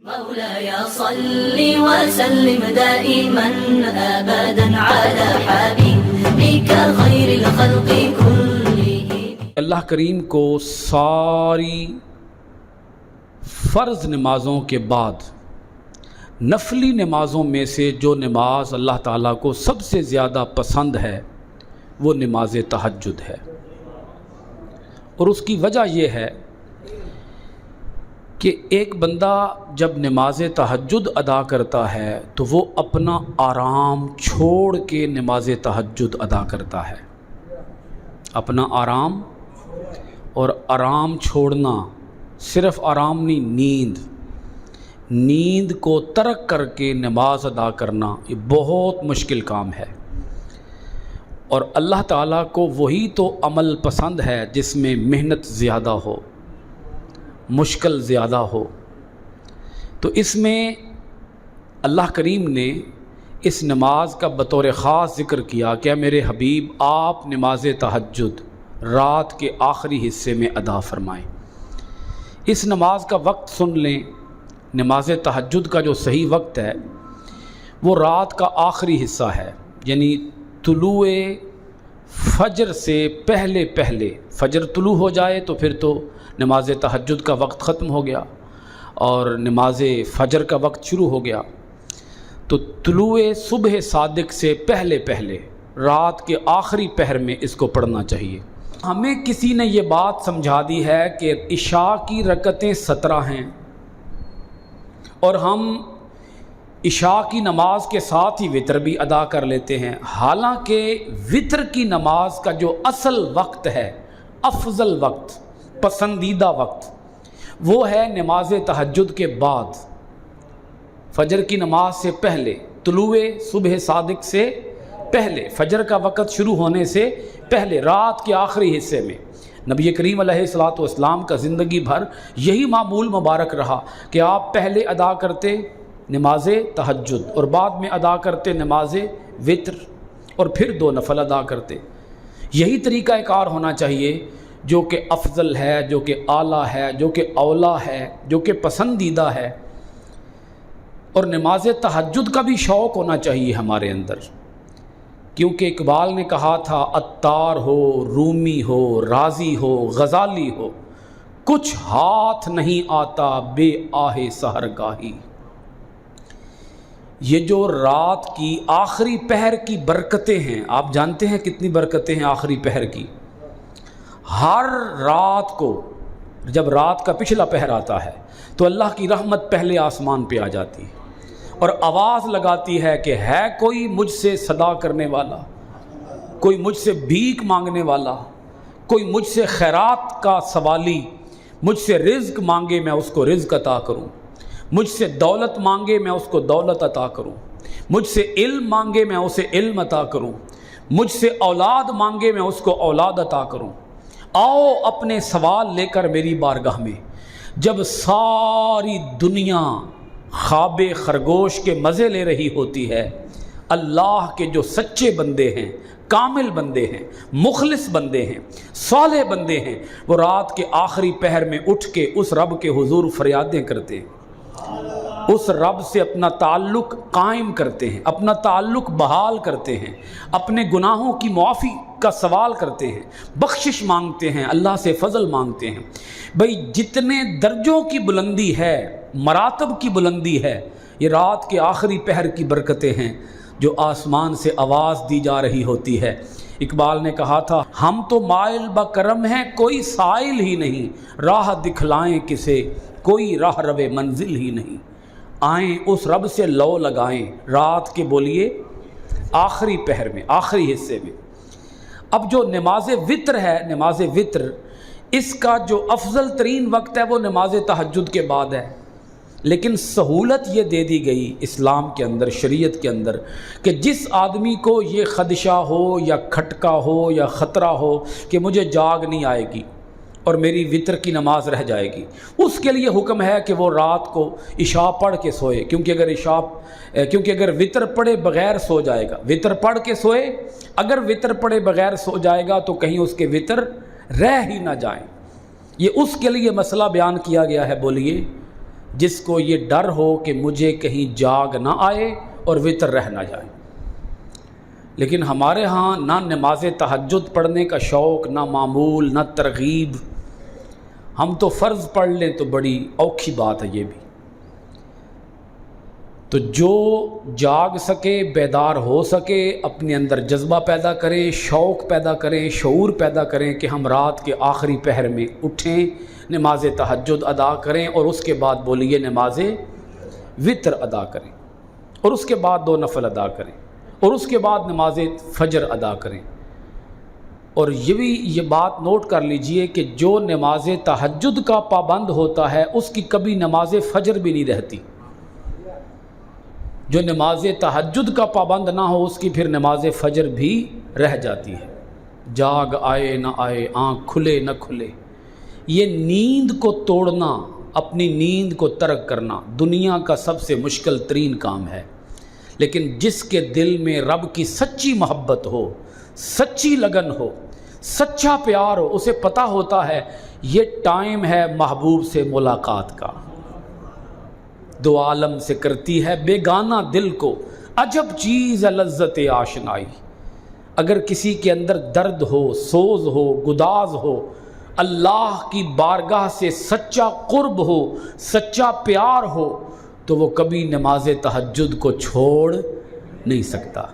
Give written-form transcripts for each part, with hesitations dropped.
مولاي صل وسلم دائما ابدا على حبيبك خير الخلق كلهم۔ اللہ کریم کو ساری فرض نمازوں کے بعد نفلی نمازوں میں سے جو نماز اللہ تعالیٰ کو سب سے زیادہ پسند ہے وہ نماز تہجد ہے، اور اس کی وجہ یہ ہے کہ ایک بندہ جب نماز تہجد ادا کرتا ہے تو وہ اپنا آرام چھوڑ کے نماز تہجد ادا کرتا ہے۔ اپنا آرام، اور آرام چھوڑنا صرف آرام نہیں، نیند کو ترک کر کے نماز ادا کرنا یہ بہت مشکل کام ہے، اور اللہ تعالیٰ کو وہی تو عمل پسند ہے جس میں محنت زیادہ ہو، مشکل زیادہ ہو۔ تو اس میں اللہ کریم نے اس نماز کا بطور خاص ذکر کیا کہ میرے حبیب آپ نماز تہجد رات کے آخری حصے میں ادا فرمائیں۔ اس نماز کا وقت سن لیں۔ نماز تہجد کا جو صحیح وقت ہے وہ رات کا آخری حصہ ہے، یعنی طلوع فجر سے پہلے فجر طلوع ہو جائے تو پھر تو نماز تہجد کا وقت ختم ہو گیا اور نماز فجر کا وقت شروع ہو گیا۔ تو طلوع صبح صادق سے پہلے رات کے آخری پہر میں اس کو پڑھنا چاہیے۔ ہمیں کسی نے یہ بات سمجھا دی ہے کہ عشاء کی رکعتیں 17 ہیں، اور ہم عشاء کی نماز کے ساتھ ہی وتر بھی ادا کر لیتے ہیں، حالانکہ وتر کی نماز کا جو اصل وقت ہے، افضل وقت، پسندیدہ وقت، وہ ہے نماز تہجد کے بعد، فجر کی نماز سے پہلے، طلوع صبح صادق سے پہلے، فجر کا وقت شروع ہونے سے پہلے، رات کے آخری حصے میں۔ نبی کریم علیہ الصلوۃ والسلام کا زندگی بھر یہی معمول مبارک رہا کہ آپ پہلے ادا کرتے نماز تہجد اور بعد میں ادا کرتے نماز وتر، اور پھر 2 نفل ادا کرتے۔ یہی طریقہ کار ہونا چاہیے جو کہ افضل ہے، جو کہ اعلیٰ ہے، جو کہ اولیٰ ہے، جو کہ پسندیدہ ہے۔ اور نماز تہجد کا بھی شوق ہونا چاہیے ہمارے اندر، کیونکہ اقبال نے کہا تھا عطار ہو، رومی ہو، رازی ہو، غزالی ہو، کچھ ہاتھ نہیں آتا بے آہ سحرگاہی۔ یہ جو رات کی آخری پہر کی برکتیں ہیں، آپ جانتے ہیں کتنی برکتیں ہیں آخری پہر کی۔ ہر رات کو جب رات کا پچھلا پہر آتا ہے تو اللہ کی رحمت پہلے آسمان پہ آ جاتی ہے اور آواز لگاتی ہے کہ ہے کوئی مجھ سے صدا کرنے والا، کوئی مجھ سے بھیک مانگنے والا، کوئی مجھ سے خیرات کا سوالی، مجھ سے رزق مانگے میں اس کو رزق عطا کروں، مجھ سے دولت مانگے میں اس کو دولت عطا کروں، مجھ سے علم مانگے میں اسے علم عطا کروں، مجھ سے اولاد مانگے میں اس کو اولاد عطا کروں۔ آؤ اپنے سوال لے کر میری بارگاہ میں۔ جب ساری دنیا خواب خرگوش کے مزے لے رہی ہوتی ہے، اللہ کے جو سچے بندے ہیں، کامل بندے ہیں، مخلص بندے ہیں، صالح بندے ہیں، وہ رات کے آخری پہر میں اٹھ کے اس رب کے حضور فریادیں کرتے ہیں، اس رب سے اپنا تعلق قائم کرتے ہیں، اپنا تعلق بحال کرتے ہیں، اپنے گناہوں کی معافی کا سوال کرتے ہیں، بخشش مانگتے ہیں، اللہ سے فضل مانگتے ہیں۔ بھئی جتنے درجوں کی بلندی ہے، مراتب کی بلندی ہے، یہ رات کے آخری پہر کی برکتیں ہیں جو آسمان سے آواز دی جا رہی ہوتی ہے۔ اقبال نے کہا تھا ہم تو مائل بکرم ہیں کوئی سائل ہی نہیں، راہ دکھلائیں کسے کوئی راہ رو منزل ہی نہیں۔ آئیں اس رب سے لو لگائیں رات کے بولیے آخری پہر میں، آخری حصے میں۔ اب جو نماز وتر ہے، نماز وتر، اس کا جو افضل ترین وقت ہے وہ نماز تہجد کے بعد ہے، لیکن سہولت یہ دے دی گئی اسلام کے اندر، شریعت کے اندر، کہ جس آدمی کو یہ خدشہ ہو یا کھٹکا ہو یا خطرہ ہو کہ مجھے جاگ نہیں آئے گی اور میری وتر کی نماز رہ جائے گی، اس کے لیے حکم ہے کہ وہ رات کو عشاء پڑھ کے سوئے، کیونکہ اگر وتر پڑھے بغیر سو جائے گا، وتر پڑھ کے سوئے، اگر وتر پڑھے بغیر سو جائے گا تو کہیں اس کے وتر رہ ہی نہ جائیں۔ یہ اس کے لیے مسئلہ بیان کیا گیا ہے، بولیے جس کو یہ ڈر ہو کہ مجھے کہیں جاگ نہ آئے اور وطر رہ نہ جائے۔ لیکن ہمارے ہاں نہ نماز تہجد پڑھنے کا شوق، نہ معمول، نہ ترغیب۔ ہم تو فرض پڑھ لیں تو بڑی اوکھی بات ہے یہ بھی۔ تو جو جاگ سکے، بیدار ہو سکے، اپنے اندر جذبہ پیدا کریں، شوق پیدا کریں، شعور پیدا کریں کہ ہم رات کے آخری پہر میں اٹھیں، نماز تہجد ادا کریں، اور اس کے بعد بولیے نماز وطر ادا کریں، اور اس کے بعد 2 نفل ادا کریں، اور اس کے بعد نماز فجر ادا کریں۔ اور یہ بات نوٹ کر لیجئے کہ جو نماز تہجد کا پابند ہوتا ہے اس کی کبھی نماز فجر بھی نہیں رہتی۔ جو نماز تہجد کا پابند نہ ہو اس کی پھر نماز فجر بھی رہ جاتی ہے۔ جاگ آئے نہ آئے، آنکھ کھلے نہ کھلے، یہ نیند کو توڑنا، اپنی نیند کو ترک کرنا دنیا کا سب سے مشکل ترین کام ہے۔ لیکن جس کے دل میں رب کی سچی محبت ہو، سچی لگن ہو، سچا پیار ہو، اسے پتہ ہوتا ہے یہ ٹائم ہے محبوب سے ملاقات کا۔ دو عالم سے کرتی ہے بیگانہ دل کو عجب چیز ہے لذت آشنائی۔ اگر کسی کے اندر درد ہو، سوز ہو، گداز ہو، اللہ کی بارگاہ سے سچا قرب ہو، سچا پیار ہو، تو وہ کبھی نماز تہجد کو چھوڑ نہیں سکتا۔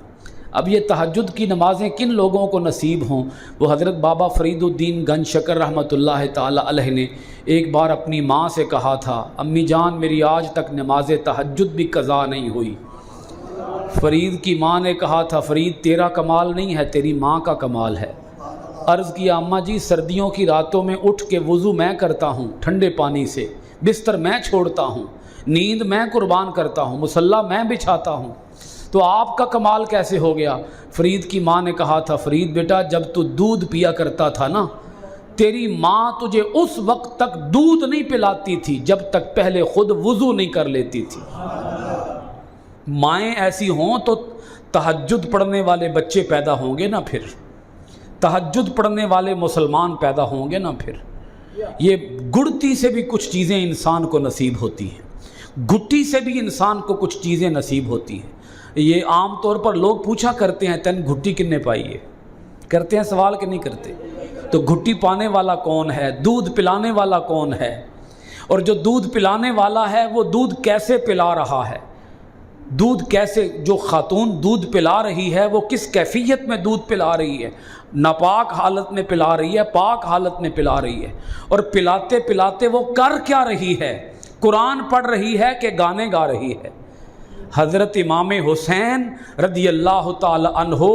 اب یہ تہجد کی نمازیں کن لوگوں کو نصیب ہوں؟ وہ حضرت بابا فرید الدین گنج شکر رحمۃ اللہ تعالی علیہ نے ایک بار اپنی ماں سے کہا تھا، امی جان میری آج تک نماز تہجد بھی قضا نہیں ہوئی۔ فرید کی ماں نے کہا تھا، فرید تیرا کمال نہیں ہے، تیری ماں کا کمال ہے۔ عرض کیا، اماں جی سردیوں کی راتوں میں اٹھ کے وضو میں کرتا ہوں ٹھنڈے پانی سے، بستر میں چھوڑتا ہوں، نیند میں قربان کرتا ہوں، مصلی میں بچھاتا ہوں، تو آپ کا کمال کیسے ہو گیا؟ فرید کی ماں نے کہا تھا، فرید بیٹا جب تو دودھ پیا کرتا تھا نا، تیری ماں تجھے اس وقت تک دودھ نہیں پلاتی تھی جب تک پہلے خود وضو نہیں کر لیتی تھی۔ مائیں ایسی ہوں تو تہجد پڑھنے والے بچے پیدا ہوں گے نا، پھر تہجد پڑھنے والے مسلمان پیدا ہوں گے نا۔ پھر یہ گڑتی سے بھی کچھ چیزیں انسان کو نصیب ہوتی ہیں، گھٹی سے بھی انسان کو کچھ چیزیں نصیب ہوتی ہیں۔ یہ عام طور پر لوگ پوچھا کرتے ہیں تین گھٹی کنے پائی ہے، کرتے ہیں سوال کہ نہیں کرتے؟ تو گھٹی پانے والا کون ہے؟ دودھ پلانے والا کون ہے؟ اور جو دودھ پلانے والا ہے وہ دودھ کیسے پلا رہا ہے؟ دودھ کیسے، جو خاتون دودھ پلا رہی ہے وہ کس کیفیت میں دودھ پلا رہی ہے؟ ناپاک حالت میں پلا رہی ہے، پاک حالت میں پلا رہی ہے؟ اور پلاتے پلاتے وہ کر کیا رہی ہے؟ قرآن پڑھ رہی ہے کہ گانے گا رہی ہے؟ حضرت امام حسین رضی اللہ تعالی عنہ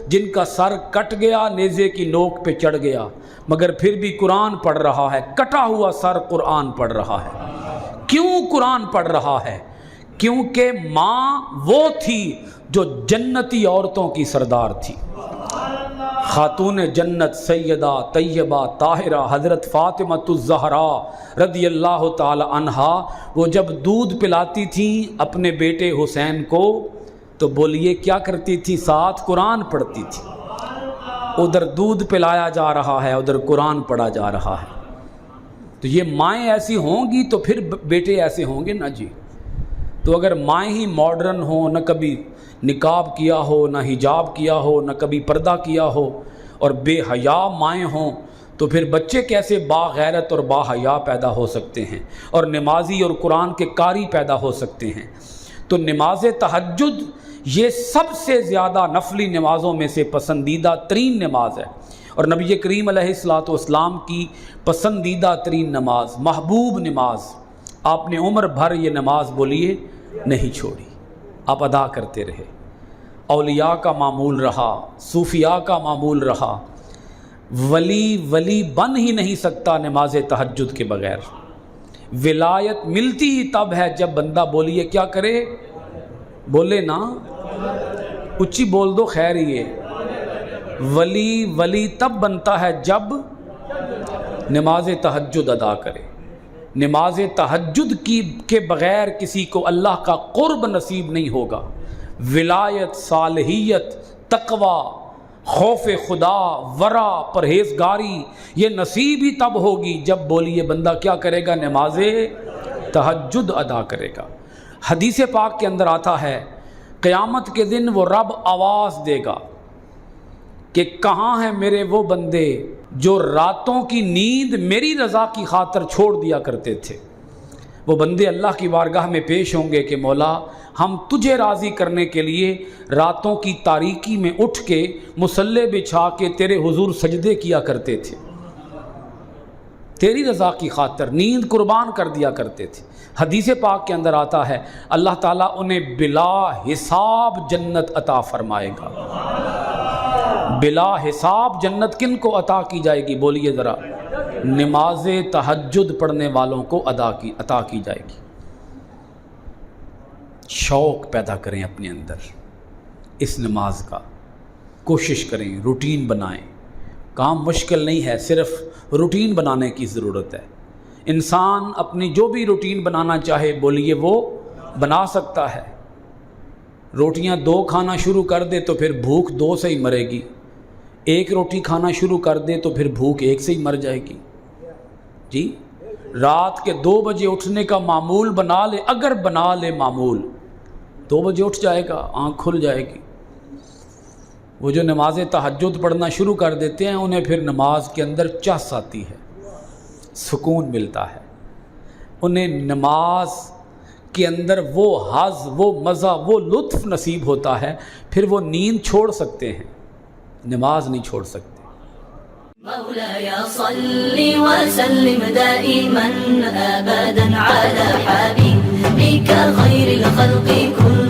جن کا سر کٹ گیا، نیزے کی نوک پہ چڑھ گیا، مگر پھر بھی قرآن پڑھ رہا ہے، کٹا ہوا سر قرآن پڑھ رہا ہے۔ کیوں قرآن پڑھ رہا ہے؟ کیونکہ ماں وہ تھی جو جنتی عورتوں کی سردار تھی، خاتون جنت سیدہ طیبہ طاہرہ حضرت فاطمۃ الزہراء رضی اللہ تعالی عنہا۔ وہ جب دودھ پلاتی تھیں اپنے بیٹے حسین کو تو بولیے کیا کرتی تھی؟ ساتھ قرآن پڑھتی تھی۔ ادھر دودھ پلایا جا رہا ہے، ادھر قرآن پڑھا جا رہا ہے۔ تو یہ مائیں ایسی ہوں گی تو پھر بیٹے ایسے ہوں گے نا جی۔ تو اگر مائیں ہی ماڈرن ہوں، نہ کبھی نقاب کیا ہو، نہ حجاب کیا ہو، نہ کبھی پردہ کیا ہو، اور بے حیا مائیں ہوں، تو پھر بچے کیسے باغیرت اور با حیا پیدا ہو سکتے ہیں، اور نمازی اور قرآن کے قاری پیدا ہو سکتے ہیں؟ تو نماز تہجد یہ سب سے زیادہ نفلی نمازوں میں سے پسندیدہ ترین نماز ہے، اور نبی کریم علیہ الصلوۃ والسلام کی پسندیدہ ترین نماز، محبوب نماز۔ آپ نے عمر بھر یہ نماز بولیے نہیں چھوڑی، آپ ادا کرتے رہے۔ اولیاء کا معمول رہا، صوفیاء کا معمول رہا۔ ولی بن ہی نہیں سکتا نماز تہجد کے بغیر۔ ولایت ملتی ہی تب ہے جب بندہ بولیے کیا کرے، بولے نا، اچھی بول دو خیر ہی ہے۔ ولی تب بنتا ہے جب نماز تہجد ادا کرے۔ نماز تہجد کے بغیر کسی کو اللہ کا قرب نصیب نہیں ہوگا۔ ولایت، صالحیت، تقوی، خوف خدا، ورع، پرہیزگاری یہ نصیب ہی تب ہوگی جب بولیے بندہ کیا کرے گا، نماز تہجد ادا کرے گا۔ حدیث پاک کے اندر آتا ہے قیامت کے دن وہ رب آواز دے گا کہ کہاں ہیں میرے وہ بندے جو راتوں کی نیند میری رضا کی خاطر چھوڑ دیا کرتے تھے۔ وہ بندے اللہ کی بارگاہ میں پیش ہوں گے کہ مولا ہم تجھے راضی کرنے کے لیے راتوں کی تاریکی میں اٹھ کے مصلی بچھا کے تیرے حضور سجدے کیا کرتے تھے، تیری رضا کی خاطر نیند قربان کر دیا کرتے تھے۔ حدیث پاک کے اندر آتا ہے اللہ تعالیٰ انہیں بلا حساب جنت عطا فرمائے گا۔ بلا حساب جنت کن کو عطا کی جائے گی؟ بولیے ذرا، نماز تہجد پڑھنے والوں کو عطا کی جائے گی۔ شوق پیدا کریں اپنے اندر اس نماز کا، کوشش کریں، روٹین بنائیں۔ کام مشکل نہیں ہے، صرف روٹین بنانے کی ضرورت ہے۔ انسان اپنی جو بھی روٹین بنانا چاہے بولیے وہ بنا سکتا ہے۔ روٹیاں 2 کھانا شروع کر دے تو پھر بھوک 2 سے ہی مرے گی، 1 روٹی کھانا شروع کر دے تو پھر بھوک 1 سے ہی مر جائے گی۔ جی، رات کے 2 بجے اٹھنے کا معمول بنا لے، اگر بنا لے معمول، 2 بجے اٹھ جائے گا، آنکھ کھل جائے گی۔ وہ جو نماز تہجد پڑھنا شروع کر دیتے ہیں انہیں پھر نماز کے اندر چس آتی ہے، سکون ملتا ہے انہیں، نماز کے اندر وہ حظ، وہ مزہ، وہ لطف نصیب ہوتا ہے، پھر وہ نیند چھوڑ سکتے ہیں، نماز نہیں چھوڑ سکتے۔ مولاي صل وسلم دائما أبدا على حبيبك خير الخلق كلهم